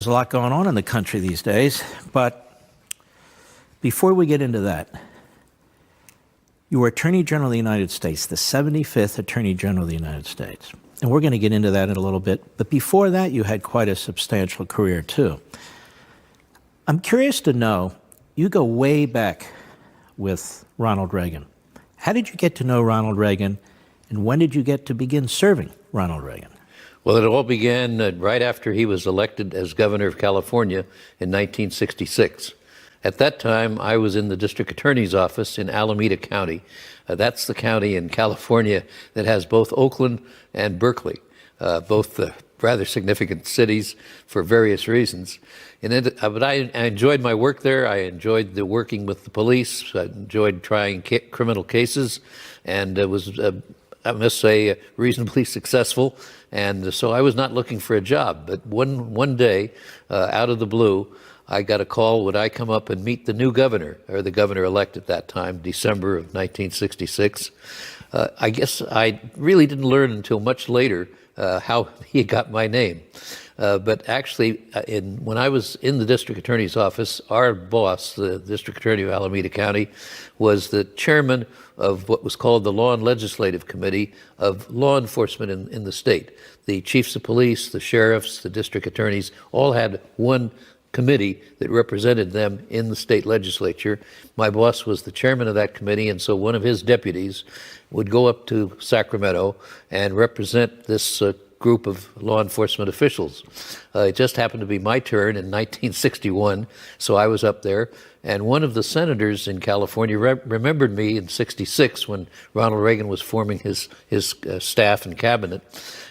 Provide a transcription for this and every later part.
There's a lot going on in the country these days, but before we get into that, you were Attorney General of the United States, the 75th Attorney General of the United States. And we're going to get into that in a little bit, but before that, you had quite a substantial career, too. I'm curious to know, you go way back with Ronald Reagan. How did you get to know Ronald Reagan, and when did you get to begin serving Ronald Reagan? Well, it all began right after he was elected as governor of California in 1966. At that time, I was in the district attorney's office in Alameda County. That's the county in California that has both Oakland and Berkeley, both rather significant cities for various reasons. But I enjoyed my work there. I enjoyed working with the police. I enjoyed trying criminal cases, and it was, I must say, reasonably successful. And so I was not looking for a job. But one day, out of the blue, I got a call, would I come up and meet the new governor, or the governor-elect at that time, December of 1966. I guess I really didn't learn until much later how he got my name. But actually, when I was in the district attorney's office, our boss, the district attorney of Alameda County, was the chairman of what was called the Law and Legislative Committee of law enforcement in the state. The chiefs of police, the sheriffs, the district attorneys all had one committee that represented them in the state legislature. My boss was the chairman of that committee, and so one of his deputies would go up to Sacramento and represent this group of law enforcement officials. It just happened to be my turn in 1961, so I was up there. And one of the senators in California remembered me in '66 when Ronald Reagan was forming his staff and cabinet.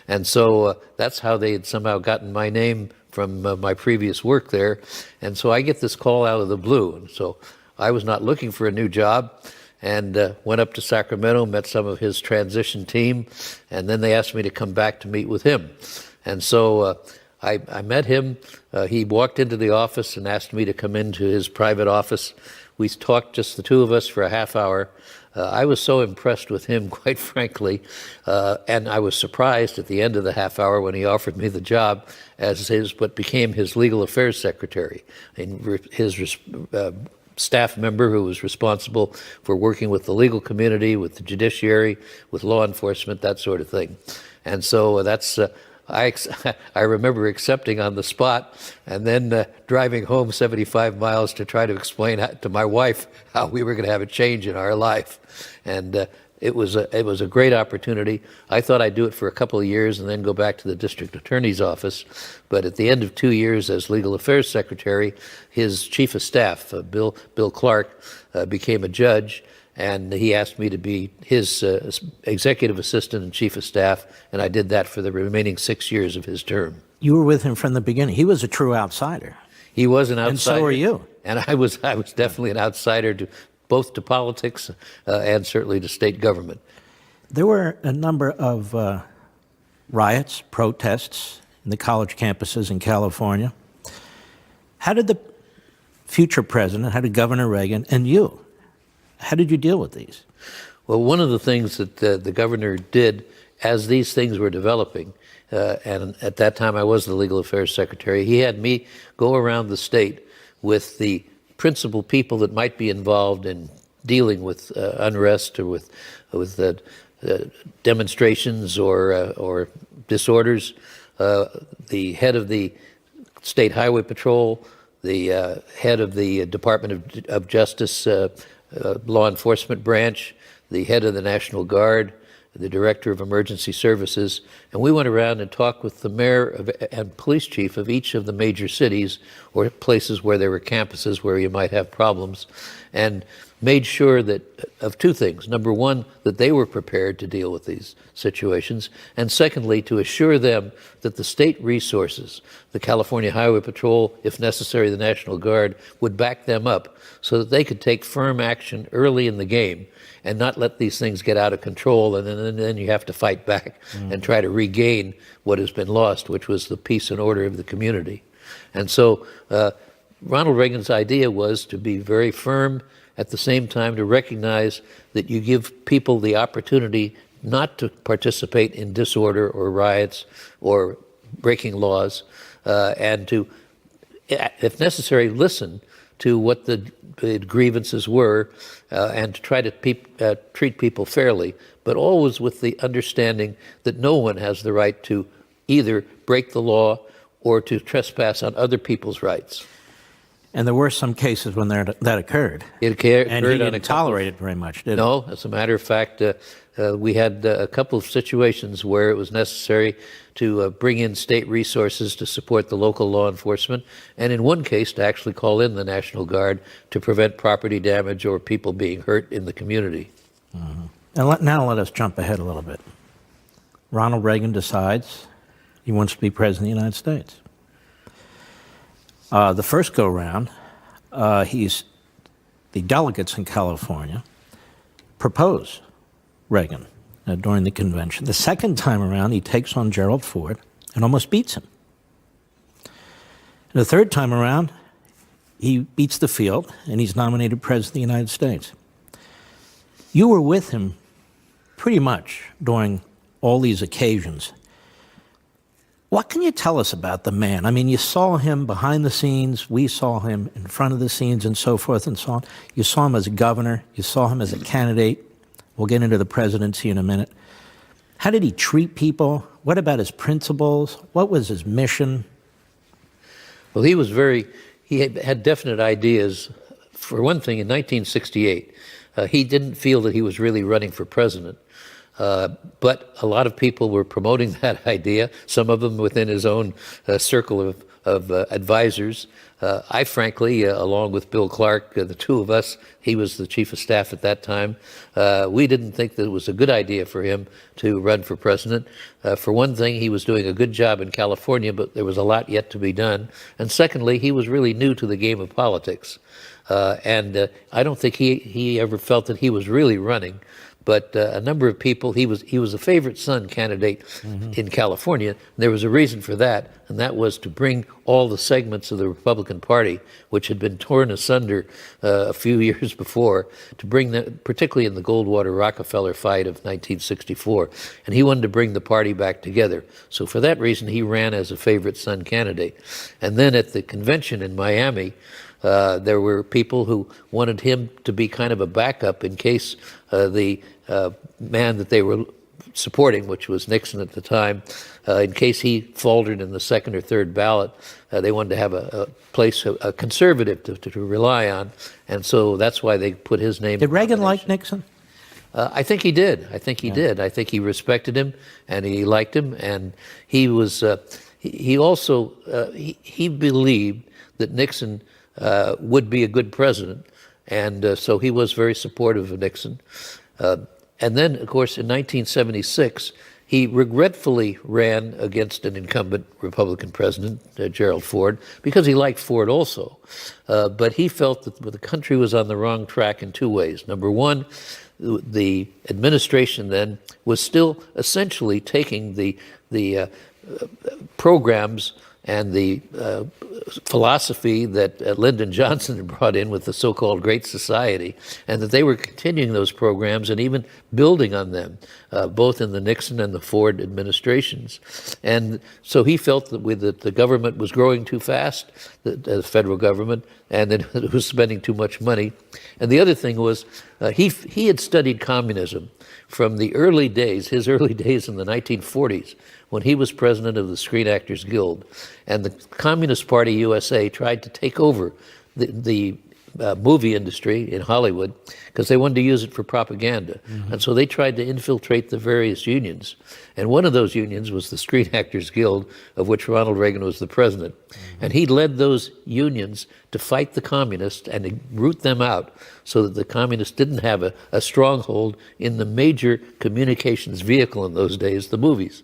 And so that's how they had somehow gotten my name from my previous work there. And so I get this call out of the blue. And so I was not looking for a new job, and went up to Sacramento, met some of his transition team, and then they asked me to come back to meet with him. And so I met him. He walked into the office and asked me to come into his private office. We talked, just the two of us, for a half hour. I was so impressed with him, quite frankly, and I was surprised at the end of the half hour when he offered me the job as what became his legal affairs secretary, and his staff member who was responsible for working with the legal community, with the judiciary, with law enforcement, that sort of thing. And so that's, I remember accepting on the spot, and then driving home 75 miles to try to explain to my wife how we were going to have a change in our life. And it was a great opportunity. I thought I'd do it for a couple of years and then go back to the district attorney's office. But at the end of 2 years as legal affairs secretary, his chief of staff, Bill Clark, became a judge, and he asked me to be his executive assistant and chief of staff, and I did that for the remaining 6 years of his term. You were with him from the beginning. He was a true outsider. He was an outsider. And so were you. And I was definitely an outsider both to politics and certainly to state government. There were a number of riots, protests in the college campuses in California. How did the future president, how did Governor Reagan, and you, how did you deal with these? Well, one of the things that the governor did as these things were developing, and at that time I was the legal affairs secretary, he had me go around the state with the principal people that might be involved in dealing with unrest or with demonstrations or disorders. The head of the State Highway Patrol, the head of the Department of Justice law enforcement branch, the head of the National Guard, the director of emergency services, and we went around and talked with the mayor and police chief of each of the major cities or places where there were campuses where you might have problems, and made sure that of two things. Number one, that they were prepared to deal with these situations, and secondly, to assure them that the state resources, the California Highway Patrol, if necessary, the National Guard, would back them up so that they could take firm action early in the game and not let these things get out of control, and then you have to fight back and try to regain what has been lost, which was the peace and order of the community. And so Ronald Reagan's idea was to be very firm, at the same time to recognize that you give people the opportunity not to participate in disorder or riots or breaking laws, and to if necessary, listen to what the grievances were and to try to treat people fairly, but always with the understanding that no one has the right to either break the law or to trespass on other people's rights. And there were some cases when that occurred. It occurred and he on didn't tolerate it very much, did he? No, as a matter of fact, we had a couple of situations where it was necessary to bring in state resources to support the local law enforcement, and in one case to actually call in the National Guard to prevent property damage or people being hurt in the community. Mm-hmm. And now let us jump ahead a little bit. Ronald Reagan decides he wants to be president of the United States. The first go-round, the delegates in California propose Reagan during the convention. The second time around, he takes on Gerald Ford and almost beats him. And the third time around, he beats the field, and he's nominated president of the United States. You were with him pretty much during all these occasions. What can you tell us about the man? I mean, you saw him behind the scenes, we saw him in front of the scenes, and so forth and so on. You saw him as a governor, you saw him as a candidate. We'll get into the presidency in a minute. How did he treat people? What about his principles? What was his mission? Well, he had definite ideas. For one thing, in 1968, he didn't feel that he was really running for president. But a lot of people were promoting that idea, some of them within his own circle of advisors. I frankly, along with Bill Clark, the two of us, he was the chief of staff at that time, we didn't think that it was a good idea for him to run for president. For one thing, he was doing a good job in California, but there was a lot yet to be done. And secondly, he was really new to the game of politics. And I don't think he ever felt that he was really running. But a number of people, he was a favorite son candidate in California. There was a reason for that, and that was to bring all the segments of the Republican Party, which had been torn asunder a few years before, to bring them, particularly in the Goldwater-Rockefeller fight of 1964. And he wanted to bring the party back together. So for that reason, he ran as a favorite son candidate. And then at the convention in Miami, there were people who wanted him to be kind of a backup in case the man that they were supporting, which was Nixon at the time, in case he faltered in the second or third ballot, they wanted to have a conservative to rely on, and so that's why they put his name. Did Reagan like Nixon? I think he did. I think he did. I think he respected him, and he liked him, and he was. He also he believed that Nixon would be a good president, and so he was very supportive of Nixon. And then, of course, in 1976, he regretfully ran against an incumbent Republican president, Gerald Ford, because he liked Ford also. But he felt that the country was on the wrong track in two ways. Number one, the administration then was still essentially taking the programs and the philosophy that Lyndon Johnson had brought in with the so-called Great Society, and that they were continuing those programs and even building on them, both in the Nixon and the Ford administrations. And so he felt that the government was growing too fast, the federal government, and that it was spending too much money. And the other thing was, he had studied communism from the early days, his early days in the 1940s, when he was president of the Screen Actors Guild, and the Communist Party USA tried to take over the movie industry in Hollywood because they wanted to use it for propaganda. And so they tried to infiltrate the various unions. And one of those unions was the Screen Actors Guild, of which Ronald Reagan was the president. And he led those unions to fight the communists and to root them out so that the communists didn't have a stronghold in the major communications vehicle in those days, the movies.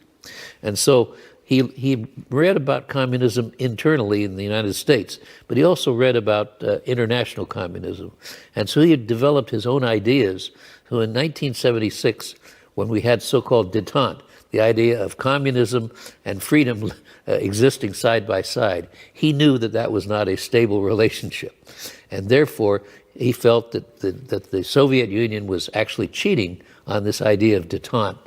And so he read about communism internally in the United States, but he also read about international communism. And so he had developed his own ideas. So in 1976, when we had so-called détente, the idea of communism and freedom existing side by side, he knew that that was not a stable relationship. And therefore, he felt that the Soviet Union was actually cheating on this idea of détente,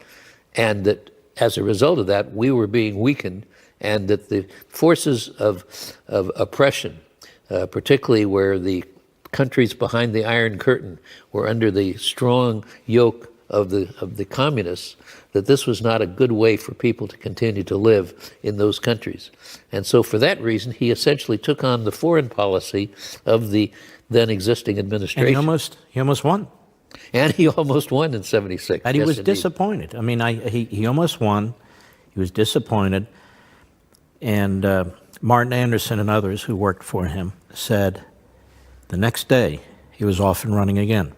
and that as a result of that, we were being weakened, and that the forces of oppression, particularly where the countries behind the Iron Curtain were under the strong yoke of the communists, that this was not a good way for people to continue to live in those countries. And so for that reason, he essentially took on the foreign policy of the then existing administration. And he almost won. And he almost won in 76. And he Yes, was indeed. disappointed. I mean, he almost won. He was disappointed. And Martin Anderson and others who worked for him said the next day he was off and running again.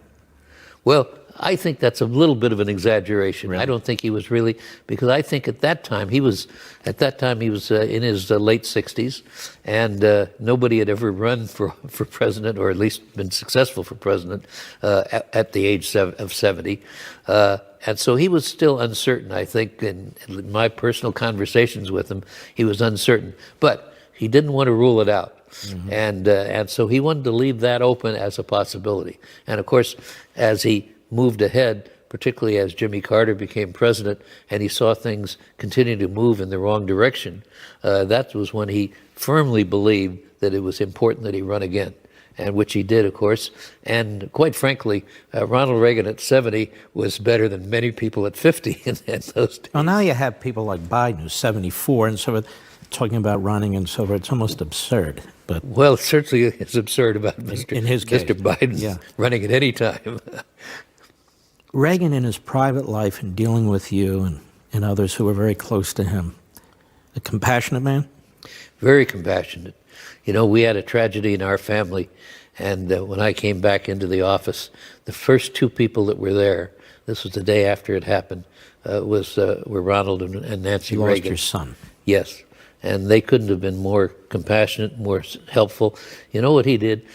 Well, I think that's a little bit of an exaggeration. Really? I don't think he was really, because I think at that time he was in his late 60s, and nobody had ever run for president, or at least been successful for president at the age of 70. And so he was still uncertain, I think, in my personal conversations with him, he was uncertain. But he didn't want to rule it out. Mm-hmm. And so he wanted to leave that open as a possibility. And of course, as he moved ahead, particularly as Jimmy Carter became president and he saw things continue to move in the wrong direction, that was when he firmly believed that it was important that he run again, and which he did, of course. And quite frankly, Ronald Reagan at 70 was better than many people at 50 in those days. Well, now you have people like Biden, who's 74, and so forth, talking about running and so forth. It's almost absurd. But well, it certainly is absurd about in his case, Mr. Biden yeah. running at any time. Reagan, in his private life and dealing with you and others who were very close to him, a compassionate man? Very compassionate. You know, we had a tragedy in our family, and when I came back into the office, the first two people that were there, this was the day after it happened, were Ronald and Nancy You Reagan. lost your son. Yes, and they couldn't have been more compassionate, more helpful. You know what he did?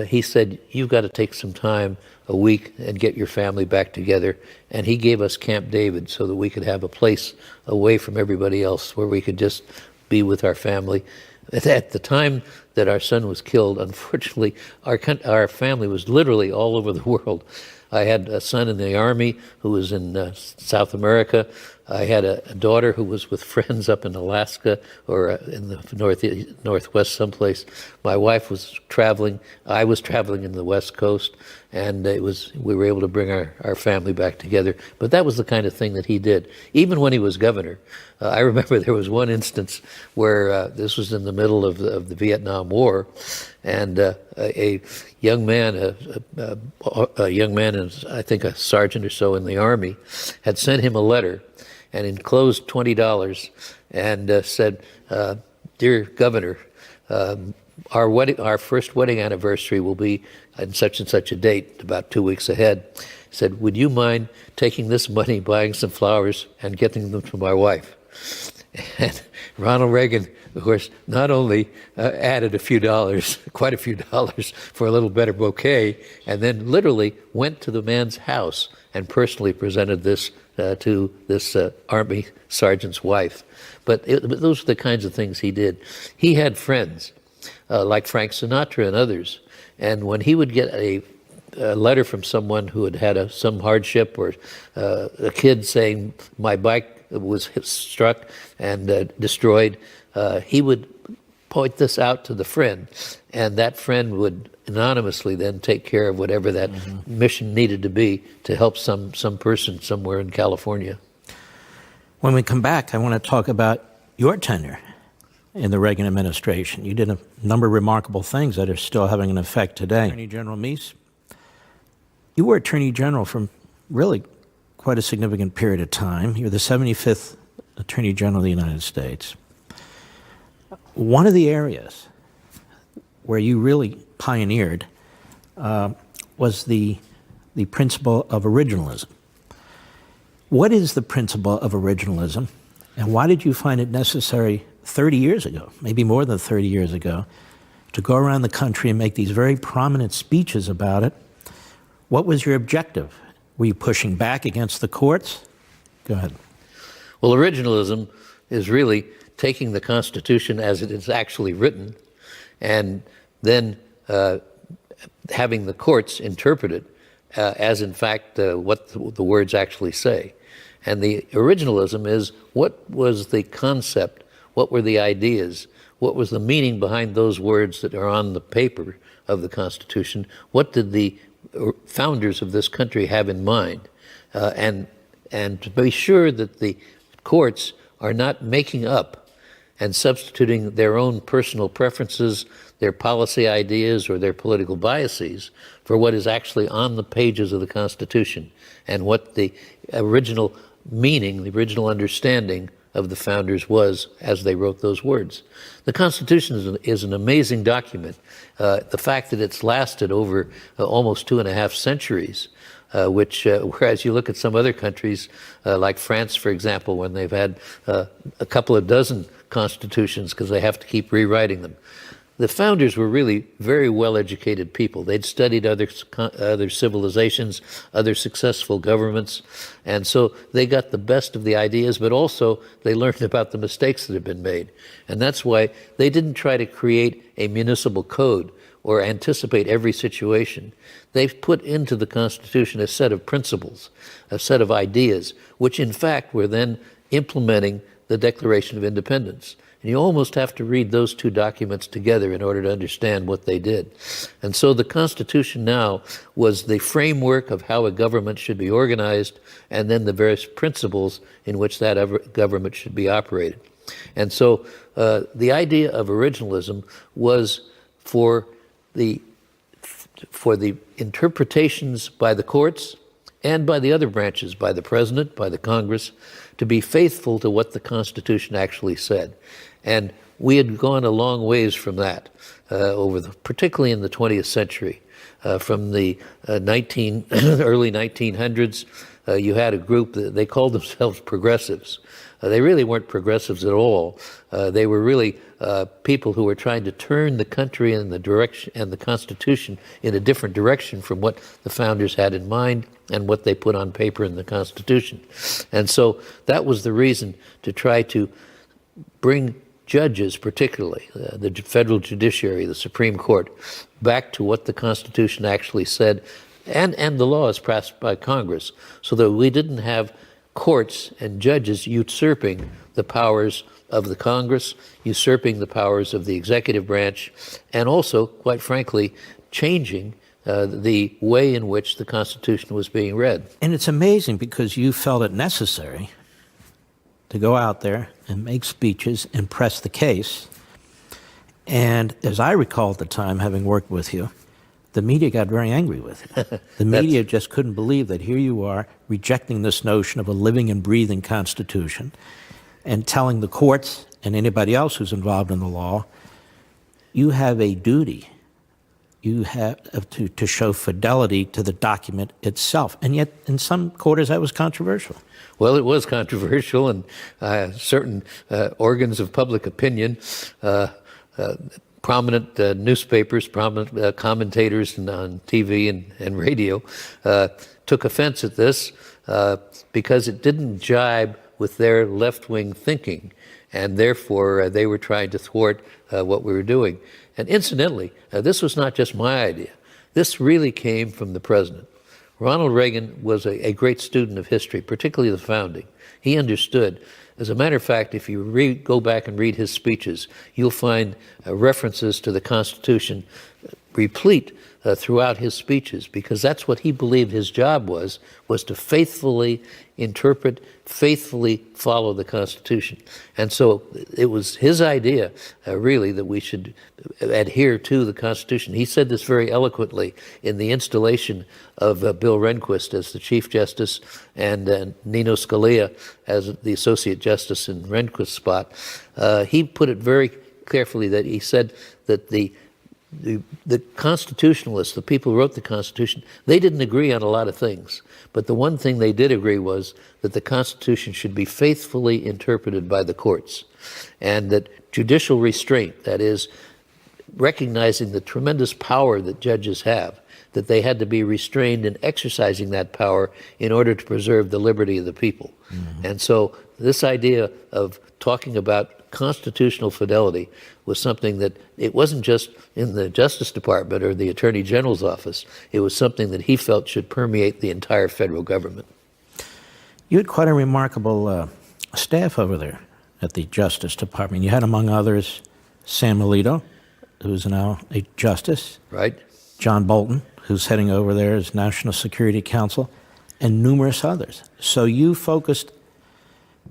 He said, you've got to take some time, a week, and get your family back together. And he gave us Camp David so that we could have a place away from everybody else where we could just be with our family. At the time that our son was killed, unfortunately, our family was literally all over the world. I had a son in the Army who was in South America. I had a daughter who was with friends up in Alaska or in the Northwest someplace. My wife was traveling. I was traveling in the West Coast, and we were able to bring our family back together. But that was the kind of thing that he did. Even when he was governor, I remember there was one instance where this was in the middle of the Vietnam War, and a young man, and I think a sergeant or so in the Army, had sent him a letter and enclosed $20 and said, "Dear Governor, our first wedding anniversary will be on such and such a date, about 2 weeks ahead." He said, "Would you mind taking this money, buying some flowers, and getting them to my wife?" And Ronald Reagan, of course, not only added a few dollars, quite a few dollars, for a little better bouquet, and then literally went to the man's house and personally presented this to this Army sergeant's wife. But those are the kinds of things he did. He had friends like Frank Sinatra and others, and when he would get a letter from someone who had had some hardship, or a kid saying, "My bike was struck and destroyed," he would point this out to the friend, and that friend would anonymously then take care of whatever that mission needed to be to help some person somewhere in California. When we come back, I want to talk about your tenure in the Reagan administration. You did a number of remarkable things that are still having an effect today. Attorney General Meese, you were Attorney General for really quite a significant period of time. You're the 75th Attorney General of the United States. One of the areas where you really pioneered was the principle of originalism. What is the principle of originalism, and why did you find it necessary 30 years ago, maybe more than 30 years ago, to go around the country and make these very prominent speeches about it? What was your objective? Were you pushing back against the courts? Go ahead. Well, originalism is really taking the Constitution as it is actually written and then having the courts interpret it as, in fact, what the words actually say. And the originalism is, what was the concept? What were the ideas? What was the meaning behind those words that are on the paper of the Constitution? What did the founders of this country have in mind? And to be sure that the courts are not making up and substituting their own personal preferences, their policy ideas, or their political biases for what is actually on the pages of the Constitution and what the original meaning, the original understanding of the founders was as they wrote those words. The Constitution is an amazing document. The fact that it's lasted over almost 2.5 centuries, which, whereas you look at some other countries, like France, for example, when they've had a couple of dozen constitutions because they have to keep rewriting them. The founders were really very well-educated people. They'd studied other civilizations, other successful governments, and so they got the best of the ideas, but also they learned about the mistakes that had been made. And that's why they didn't try to create a municipal code or anticipate every situation. They've put into the Constitution a set of principles, a set of ideas, which in fact were then implementing the Declaration of Independence. And you almost have to read those two documents together in order to understand what they did. And so the Constitution now was the framework of how a government should be organized and then the various principles in which that government should be operated. And so the idea of originalism was for the interpretations by the courts and by the other branches, by the President, by the Congress, to be faithful to what the Constitution actually said. And we had gone a long ways from that, particularly in the 20th century. From the early 1900s, you had a group that they called themselves progressives. They really weren't progressives at all. They were really people who were trying to turn the country and the direction and the Constitution in a different direction from what the founders had in mind and what they put on paper in the Constitution. And so that was the reason to try to bring judges, particularly the federal judiciary, the Supreme Court, back to what the Constitution actually said and the laws passed by Congress, so that we didn't have courts and judges usurping the powers of the Congress, usurping the powers of the executive branch, and also, quite frankly, changing the way in which the Constitution was being read. And it's amazing because you felt it necessary to go out there and make speeches and press the case. And as I recall at the time, having worked with you, the media got very angry with you. The media just couldn't believe that here you are rejecting this notion of a living and breathing Constitution and telling the courts and anybody else who's involved in the law, you have a duty. You have to show fidelity to the document itself. And yet, in some quarters, that was controversial. Well, it was controversial, and certain organs of public opinion, prominent newspapers, prominent commentators on TV and radio took offense at this because it didn't jibe with their left-wing thinking, and therefore they were trying to thwart what we were doing. And incidentally, this was not just my idea. This really came from the president. Ronald Reagan was a great student of history, particularly the founding. He understood. As a matter of fact, if you go back and read his speeches, you'll find references to the Constitution replete throughout his speeches, because that's what he believed his job was to faithfully interpret, faithfully follow the Constitution. And so it was his idea, really, that we should adhere to the Constitution. He said this very eloquently in the installation of Bill Rehnquist as the Chief Justice and Nino Scalia as the Associate Justice in Rehnquist's spot. He put it very carefully that he said that the constitutionalists, the people who wrote the Constitution, they didn't agree on a lot of things. But the one thing they did agree was that the Constitution should be faithfully interpreted by the courts. And that judicial restraint, that is, recognizing the tremendous power that judges have, that they had to be restrained in exercising that power in order to preserve the liberty of the people. Mm-hmm. And so this idea of talking about constitutional fidelity was something that it wasn't just in the Justice Department or the Attorney General's office. It was something that he felt should permeate the entire federal government. You had quite a remarkable staff over there at the Justice Department. You had, among others, Sam Alito, who's now a justice, Right? John Bolton, who's heading over there as National Security Counsel, and numerous others. So you focused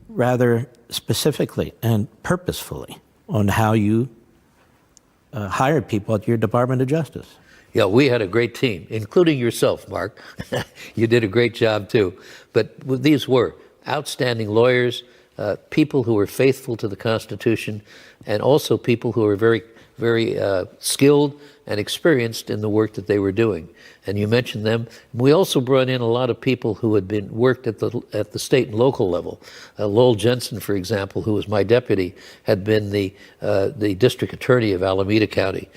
rather specifically and purposefully on how you hired people at your Department of Justice. Yeah, we had a great team, including yourself, Mark. You did a great job, too. But these were outstanding lawyers, people who were faithful to the Constitution, and also people who were very, very skilled and experienced in the work that they were doing. And you mentioned them. We also brought in a lot of people who had been worked at the state and local level. Lowell Jensen, for example, who was my deputy, had been the district attorney of Alameda County.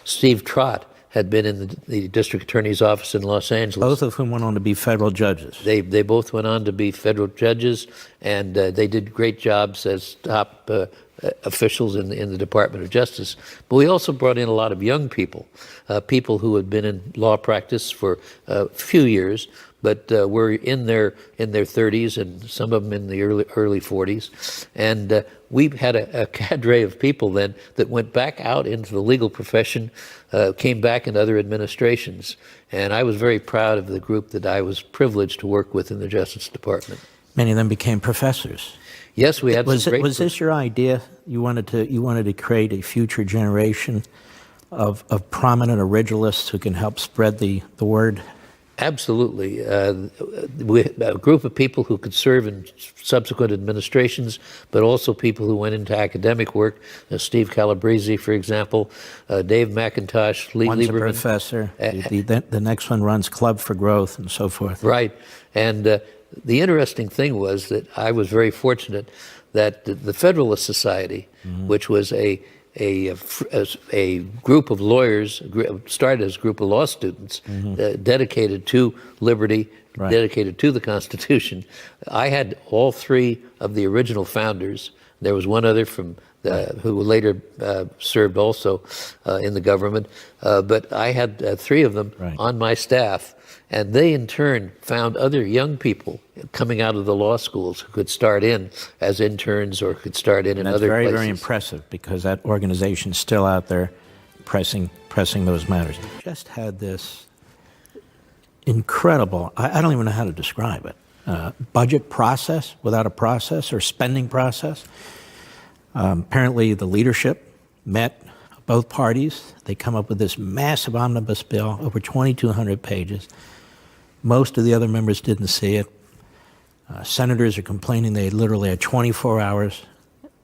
Steve Trott had been in the district attorney's office in Los Angeles. Both of whom went on to be federal judges. They both went on to be federal judges, and they did great jobs as top officials in the Department of Justice. But we also brought in a lot of young people, people who had been in law practice for a few years, but were in their 30s and some of them in the early 40s. And we had a cadre of people then that went back out into the legal profession, came back in other administrations. And I was very proud of the group that I was privileged to work with in the Justice Department. Many of them became professors. Yes, we had some great... Was this your idea? You wanted to create a future generation of prominent originalists who can help spread the word? Absolutely. A group of people who could serve in subsequent administrations, but also people who went into academic work. Steve Calabrese, for example, Dave McIntosh, Lee One's Lieberman. a professor. The next one runs Club for Growth and so forth. Right. And the interesting thing was that I was very fortunate that the Federalist Society, which was a group of lawyers, started as a group of law students, dedicated to liberty, Right. dedicated to the Constitution. I had all three of the original founders. There was one other from who later served also in the government, but I had three of them Right. on my staff. And they, in turn, found other young people coming out of the law schools who could start in as interns or could start in That's other very, places. very impressive because that organization's still out there pressing those matters. Just had this incredible, I don't even know how to describe it, budget process without a process or spending process. Apparently the leadership met both parties. They come up with this massive omnibus bill, over 2,200 pages. Most of the other members didn't see it. Senators are complaining they literally had 24 hours.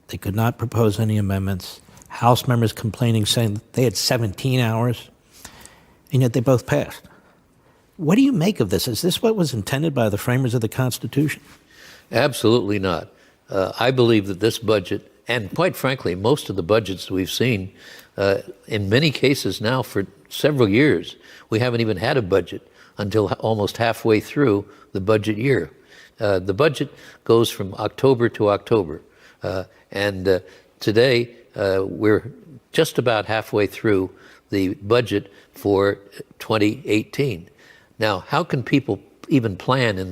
They could not propose any amendments. House members complaining, saying that they had 17 hours, and yet they both passed. What do you make of this? Is this what was intended by the framers of the Constitution? Absolutely not. I believe that this budget, and quite frankly, most of the budgets we've seen, in many cases now for several years, we haven't even had a budget until almost halfway through the budget year. The budget goes from October to October. And today, we're just about halfway through the budget for 2018. Now, how can people even plan in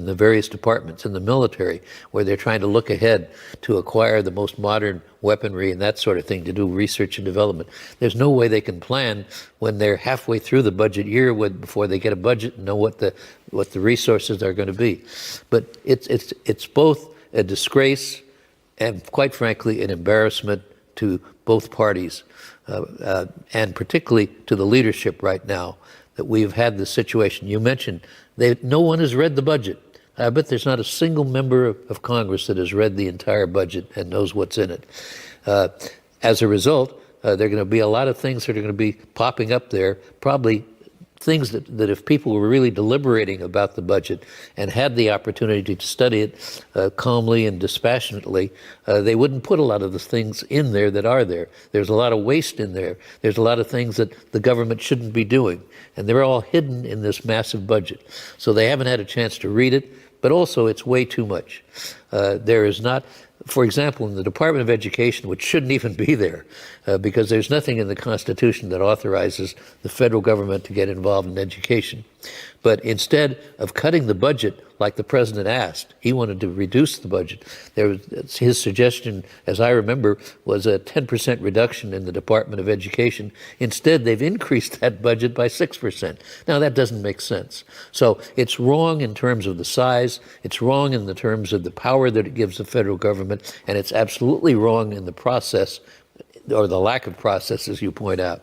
the various departments, in the military, where they're trying to look ahead to acquire the most modern weaponry and that sort of thing, to do research and development? There's no way they can plan when they're halfway through the budget year before they get a budget and know what the resources are going to be. But it's both a disgrace and, quite frankly, an embarrassment to both parties, and particularly to the leadership right now, that we've had this situation. You mentioned no one has read the budget. I bet there's not a single member of Congress that has read the entire budget and knows what's in it. As a result, there are going to be a lot of things that are going to be popping up there, probably things that if people were really deliberating about the budget and had the opportunity to study it calmly and dispassionately, they wouldn't put a lot of the things in there that are there. There's a lot of waste in there. There's a lot of things that the government shouldn't be doing. And they're all hidden in this massive budget. So they haven't had a chance to read it, but also it's way too much. There is not, for example, in the Department of Education, which shouldn't even be there, because there's nothing in the Constitution that authorizes the federal government to get involved in education. But instead of cutting the budget like the president asked, he wanted to reduce the budget. His suggestion, as I remember, was a 10% reduction in the Department of Education. Instead, they've increased that budget by 6%. Now, that doesn't make sense. So it's wrong in terms of the size, it's wrong in the terms of the power that it gives the federal government, and it's absolutely wrong in the process, or the lack of process, as you point out.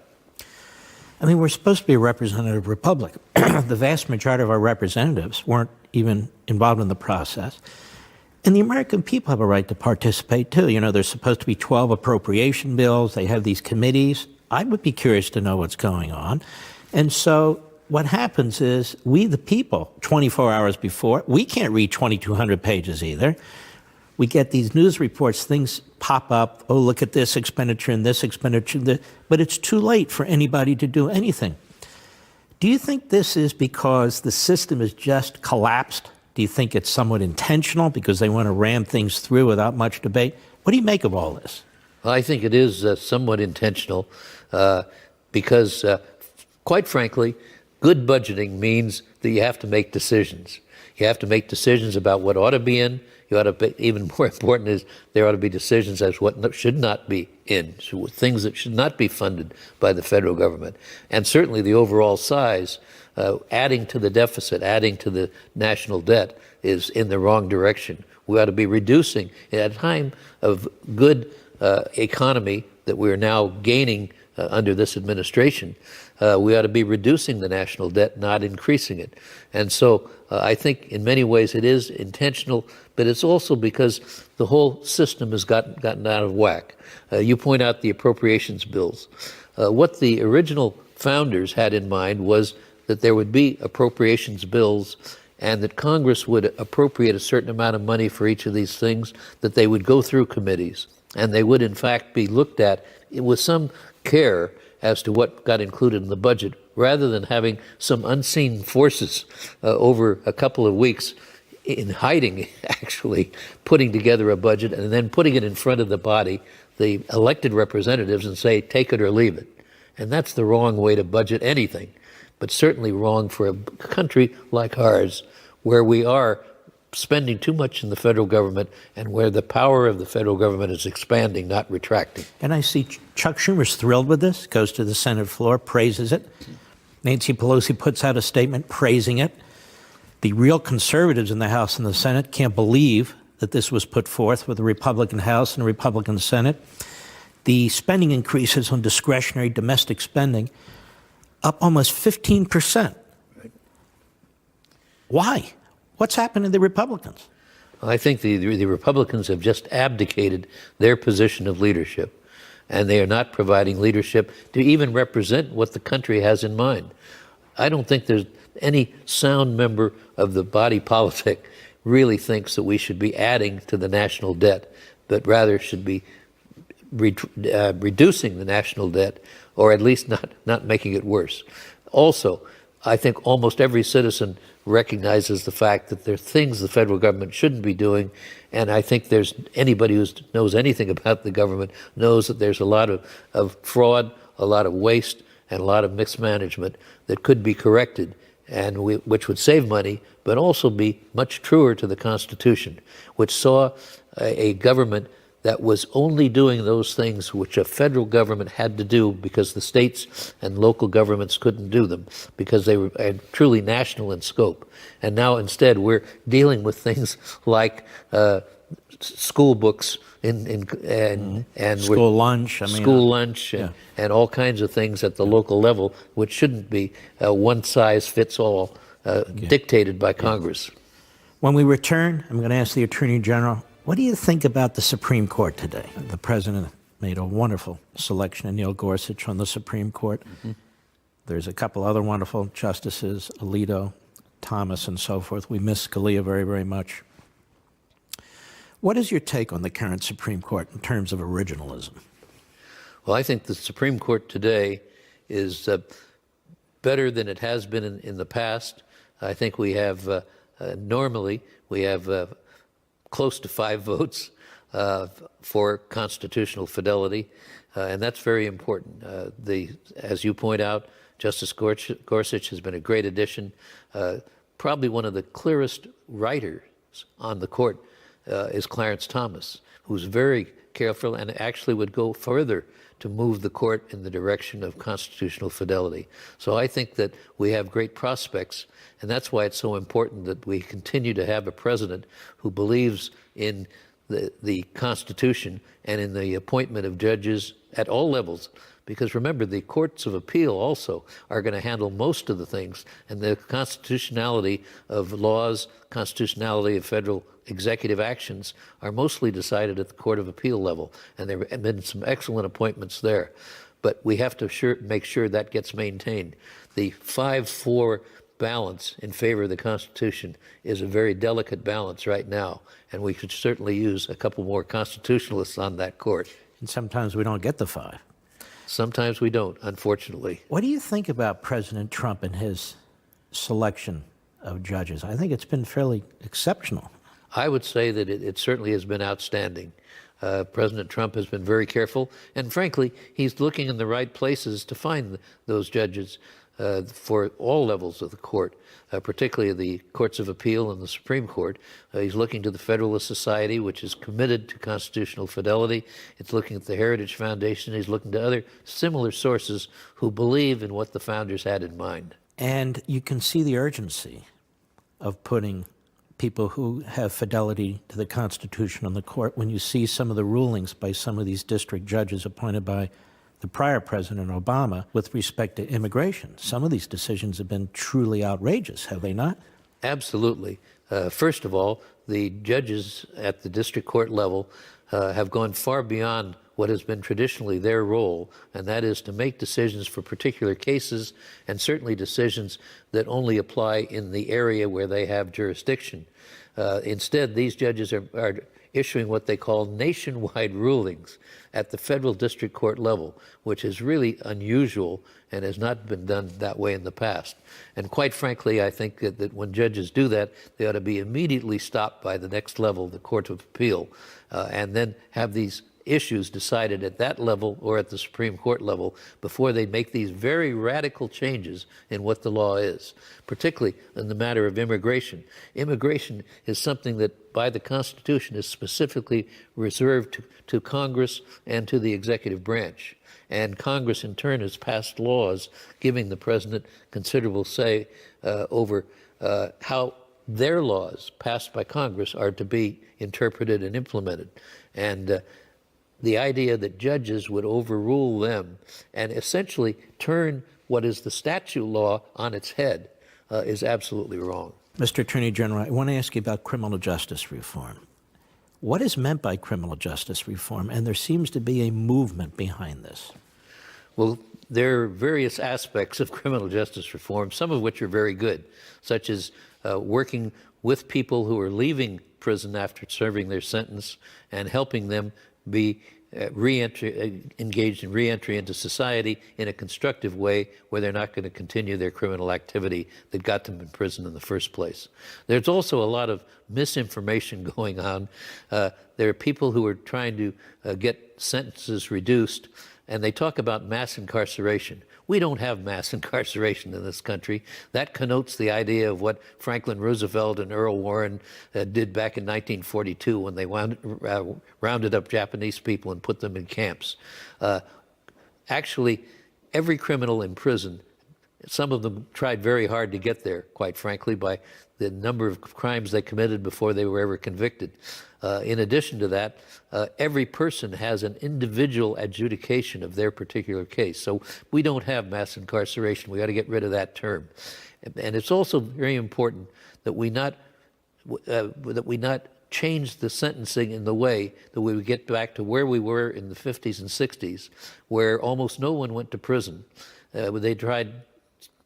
I mean, we're supposed to be a representative republic. The vast majority of our representatives weren't even involved in the process. And the American people have a right to participate, too. You know, there's supposed to be 12 appropriation bills. They have these committees. I would be curious to know what's going on. And so what happens is we, the people, 24 hours before, we can't read 2,200 pages either. We get these news reports, things pop up, oh, look at this expenditure and this expenditure, but it's too late for anybody to do anything. Do you think this is because the system has just collapsed? Do you think it's somewhat intentional because they want to ram things through without much debate? What do you make of all this? Well, I think it is somewhat intentional because, quite frankly, good budgeting means that you have to make decisions. You have to make decisions about what ought to be in. You ought to be, even more important is there ought to be decisions as what should not be in, so things that should not be funded by the federal government. And certainly the overall size, adding to the deficit, adding to the national debt is in the wrong direction. We ought to be reducing, at a time of good economy that we're now gaining under this administration, we ought to be reducing the national debt, not increasing it. And so I think in many ways it is intentional, but it's also because the whole system has gotten out of whack. You point out the appropriations bills. What the original founders had in mind was that there would be appropriations bills and that Congress would appropriate a certain amount of money for each of these things, that they would go through committees, and they would in fact be looked at with some care as to what got included in the budget, rather than having some unseen forces over a couple of weeks in hiding, actually, putting together a budget and then putting it in front of the body, the elected representatives, and say, take it or leave it. And that's the wrong way to budget anything, but certainly wrong for a country like ours, where we are spending too much in the federal government and where the power of the federal government is expanding, not retracting. And I see Chuck Schumer's thrilled with this, goes to the Senate floor, praises it. Nancy Pelosi puts out a statement praising it. The real conservatives in the House and the Senate can't believe that this was put forth with a Republican House and a Republican Senate. The spending increases on discretionary domestic spending up almost 15%. Right. Why? What's happened to the Republicans? I think the Republicans have just abdicated their position of leadership, and they are not providing leadership to even represent what the country has in mind. I don't think there's any sound member of the body politic really thinks that we should be adding to the national debt, but rather should be reducing the national debt, or at least not making it worse. Also, I think almost every citizen recognizes the fact that there are things the federal government shouldn't be doing, and I think there's anybody who knows anything about the government knows that there's a lot of fraud, a lot of waste, and a lot of mismanagement that could be corrected, and which would save money, but also be much truer to the Constitution, which saw a government that was only doing those things which a federal government had to do because the states and local governments couldn't do them because they were truly national in scope. And now instead we're dealing with things like school books and school lunch, and all kinds of things at the local level, which shouldn't be one size fits all dictated by Congress. When we return, I'm going to ask the Attorney General, what do you think about the Supreme Court today? The President made a wonderful selection of Neil Gorsuch on the Supreme Court. Mm-hmm. There's a couple other wonderful justices, Alito, Thomas, and so forth. We miss Scalia very, very much. What is your take on the current Supreme Court in terms of originalism? Well, I think the Supreme Court today is better than it has been in the past. I think we have, normally, we have close to 5 votes. for constitutional fidelity, and that's very important. As you point out, Justice Gorsuch has been a great addition, probably one of the clearest writers on the court is Clarence Thomas, who's very careful and actually would go further to move the court in the direction of constitutional fidelity. So I think that we have great prospects, and that's why it's so important that we continue to have a president who believes in the Constitution and in the appointment of judges at all levels. Because remember, the courts of appeal also are going to handle most of the things, and the constitutionality of laws, constitutionality of federal executive actions are mostly decided at the Court of Appeal level, and there have been some excellent appointments there. But we have to make sure that gets maintained. The 5-4 balance in favor of the Constitution is a very delicate balance right now, and we could certainly use a couple more constitutionalists on that court. And sometimes we don't get the 5. Sometimes we don't, unfortunately. What do you think about President Trump and his selection of judges? I think it's been fairly exceptional. I would say that it certainly has been outstanding. President Trump has been very careful, and frankly, he's looking in the right places to find those judges for all levels of the court, particularly the courts of appeal and the Supreme Court. He's looking to the Federalist Society, which is committed to constitutional fidelity. It's looking at the Heritage Foundation. He's looking to other similar sources who believe in what the founders had in mind. And you can see the urgency of putting people who have fidelity to the Constitution on the court when you see some of the rulings by some of these district judges appointed by the prior President Obama with respect to immigration. Some of these decisions have been truly outrageous, have they not? Absolutely. First of all, the judges at the district court level have gone far beyond what has been traditionally their role, and that is to make decisions for particular cases, and certainly decisions that only apply in the area where they have jurisdiction. Instead, these judges are issuing what they call nationwide rulings at the federal district court level, which is really unusual and has not been done that way in the past. And quite frankly, I think that when judges do that, they ought to be immediately stopped by the next level, the Court of Appeal, and then have these issues decided at that level or at the Supreme Court level before they make these very radical changes in what the law is, particularly in the matter of immigration. Immigration is something that by the Constitution is specifically reserved to Congress and to the executive branch. And Congress in turn has passed laws giving the president considerable say over how their laws passed by Congress are to be interpreted and implemented. And the idea that judges would overrule them and essentially turn what is the statute law on its head is absolutely wrong. Mr. Attorney General, I want to ask you about criminal justice reform. What is meant by criminal justice reform? And there seems to be a movement behind this. Well, there are various aspects of criminal justice reform, some of which are very good, such as working with people who are leaving prison after serving their sentence and helping them be engaged in reentry into society in a constructive way where they're not going to continue their criminal activity that got them in prison in the first place. There's also a lot of misinformation going on. There are people who are trying to get sentences reduced, and they talk about mass incarceration. We don't have mass incarceration in this country. That connotes the idea of what Franklin Roosevelt and Earl Warren did back in 1942 when they rounded up Japanese people and put them in camps. Actually, every criminal in prison, some of them tried very hard to get there, quite frankly, by the number of crimes they committed before they were ever convicted. In addition to that, every person has an individual adjudication of their particular case. So we don't have mass incarceration. We got to get rid of that term. And it's also very important that we not change the sentencing in the way that we would get back to where we were in the 50s and 60s, where almost no one went to prison. They tried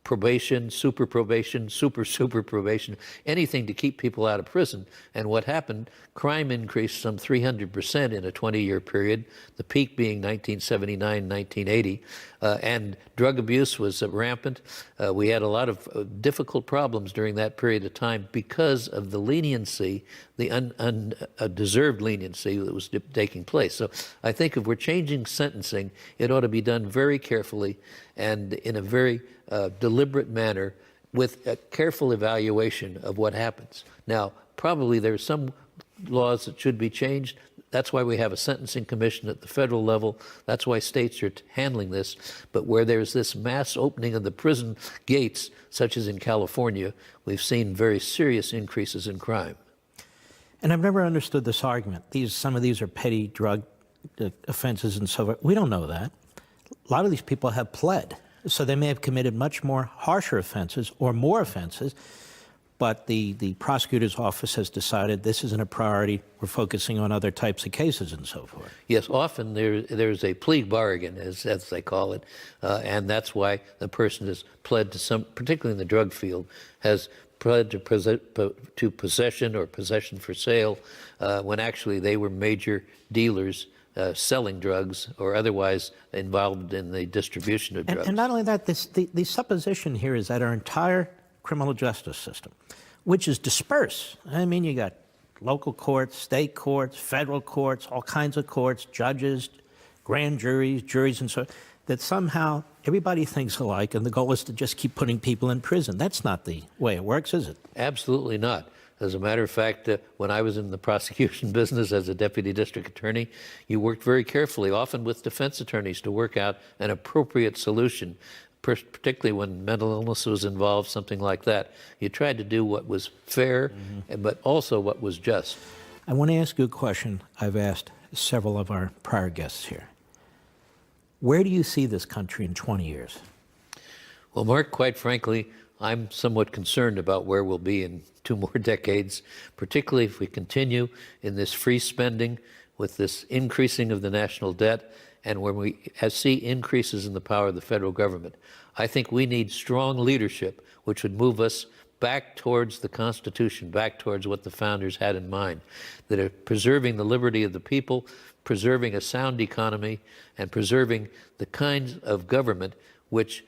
probation, super probation, super probation, anything to keep people out of prison. And what happened, crime increased some 300% in a 20-year period, the peak being 1979, 1980, and drug abuse was rampant. We had a lot of difficult problems during that period of time because of the leniency, the undeserved leniency that was taking place. So I think if we're changing sentencing, it ought to be done very carefully and in a very deliberate manner with a careful evaluation of what happens. Now, probably there's some laws that should be changed. That's why we have a sentencing commission at the federal level. That's why states are handling this. But where there's this mass opening of the prison gates, such as in California, we've seen very serious increases in crime. And I've never understood this argument. Some of these are petty drug offenses and so forth. We don't know that. A lot of these people have pled, so they may have committed much more harsher offenses or more offenses, but the prosecutor's office has decided this isn't a priority. We're focusing on other types of cases and so forth. Yes, often there's a plea bargain, as they call it, and that's why the person has pled to some, particularly in the drug field, has pled to possession or possession for sale, when actually they were major dealers selling drugs or otherwise involved in the distribution of drugs. And not only that, the supposition here is that our entire criminal justice system, which is dispersed. I mean, you got local courts, state courts, federal courts, all kinds of courts, judges, grand juries, and so on, that somehow everybody thinks alike, and the goal is to just keep putting people in prison. That's not the way it works, is it? Absolutely not. As a matter of fact, when I was in the prosecution business as a deputy district attorney, you worked very carefully, often with defense attorneys, to work out an appropriate solution, particularly when mental illness was involved, something like that. You tried to do what was fair, but also what was just. I want to ask you a question I've asked several of our prior guests here. Where do you see this country in 20 years? Well, Mark, quite frankly, I'm somewhat concerned about where we'll be in 2 more decades, particularly if we continue in this free spending with this increasing of the national debt and when we see increases in the power of the federal government. I think we need strong leadership which would move us back towards the Constitution, back towards what the founders had in mind, that are preserving the liberty of the people, preserving a sound economy, and preserving the kinds of government which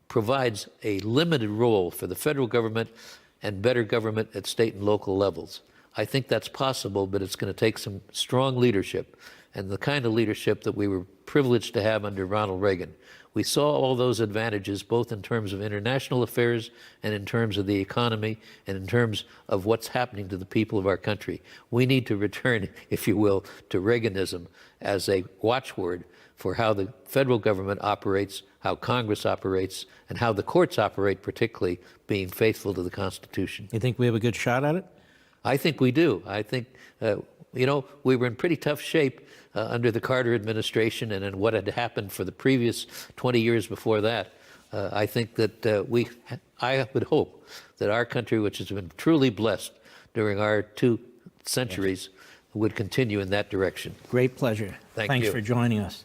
provides a limited role for the federal government and better government at state and local levels. I think that's possible, but it's going to take some strong leadership, and the kind of leadership that we were privileged to have under Ronald Reagan. We saw all those advantages, both in terms of international affairs and in terms of the economy and in terms of what's happening to the people of our country. We need to return, if you will, to Reaganism as a watchword for how the federal government operates, how Congress operates, and how the courts operate, particularly being faithful to the Constitution. You think we have a good shot at it? I think we do. I think, we were in pretty tough shape under the Carter administration and in what had happened for the previous 20 years before that. I think that I would hope that our country, which has been truly blessed during our 2 centuries, would continue in that direction. Great pleasure. Thanks for joining us.